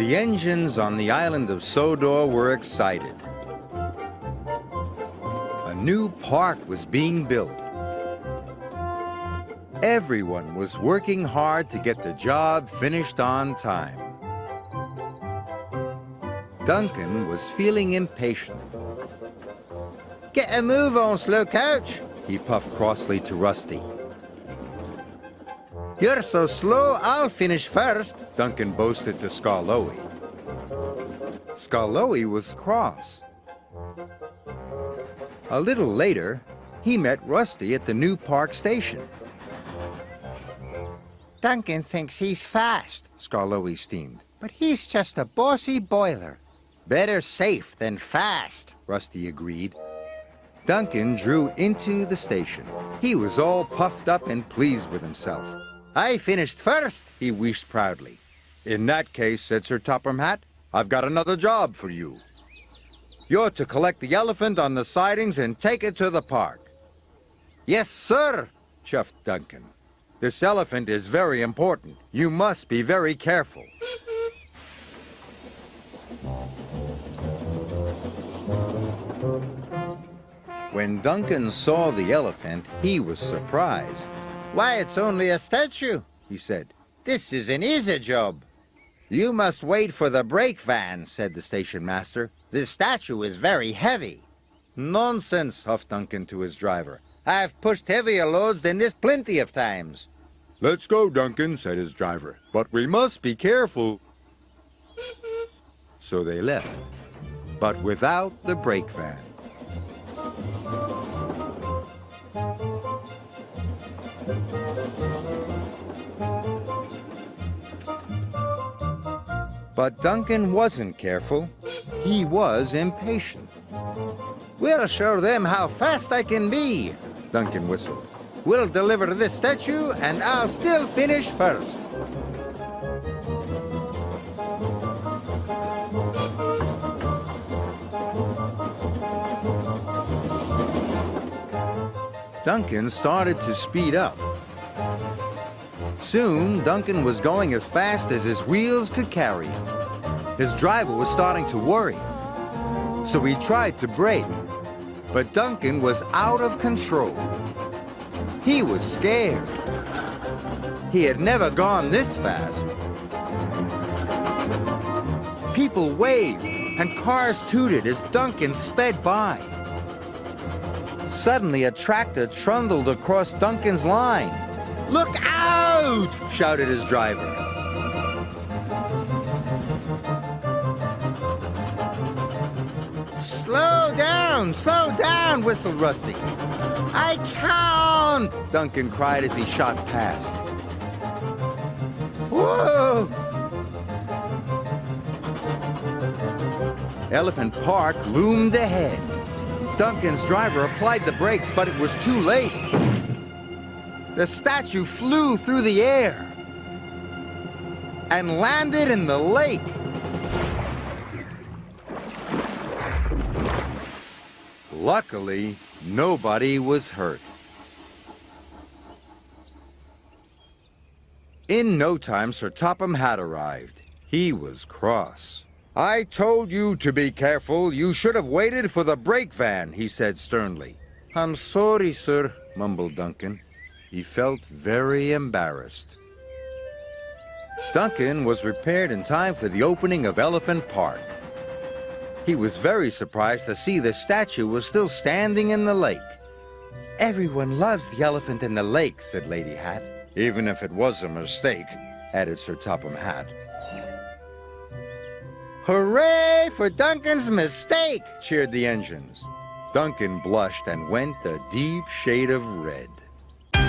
The engines on the island of Sodor were excited. A new park was being built. Everyone was working hard to get the job finished on time. Duncan was feeling impatient. "Get a move on, slow coach," he puffed crossly to Rusty. "You're so slow, I'll finish first," Duncan boasted to Skarloey. Skarloey was cross. A little later, he met Rusty at the new park station. "Duncan thinks he's fast," Skarloey steamed, "but he's just a bossy boiler." "Better safe than fast," Rusty agreed. Duncan drew into the station. He was all puffed up and pleased with himself. "I finished first," he wheezed proudly. "In that case," said Sir Topham Hatt, "I've got another job for you. You're to collect the elephant on the sidings and take it to the park." "Yes, sir," chuffed Duncan. "This elephant is very important. You must be very careful." When Duncan saw the elephant, he was surprised. "Why, it's only a statue," he said. "This is an easy job." "You must wait for the brake van," said the station master. "This statue is very heavy." "Nonsense," huffed Duncan to his driver. "I've pushed heavier loads than this plenty of times." "Let's go, Duncan," said his driver. "But we must be careful." So they left, but without the brake van. But Duncan wasn't careful. He was impatient. "We'll show them how fast I can be," Duncan whistled. "We'll deliver this statue, and I'll still finish first." Duncan started to speed up. Soon, Duncan was going as fast as his wheels could carry him. His driver was starting to worry. So he tried to brake, but Duncan was out of control. He was scared. He had never gone this fast. People waved and cars tooted as Duncan sped by. Suddenly, a tractor trundled across Duncan's line. "Look out!" shouted his driver. Slow down, whistled Rusty. "I can't," Duncan cried as he shot past. Whoa! Elephant Park loomed ahead. Duncan's driver applied the brakes, but it was too late. The statue flew through the air and landed in the lake. Luckily, nobody was hurt. In no time, Sir Topham Hatt arrived. He was cross. "I told you to be careful. You should have waited for the brake van," he said sternly. "I'm sorry, sir," mumbled Duncan. He felt very embarrassed. Duncan was prepared in time for the opening of Elephant Park. He was very surprised to see the statue was still standing in the lake. "Everyone loves the elephant in the lake," said Lady Hatt. "Even if it was a mistake," added Sir Topham Hatt. "Hooray for Duncan's mistake!" cheered the engines. Duncan blushed and went a deep shade of red.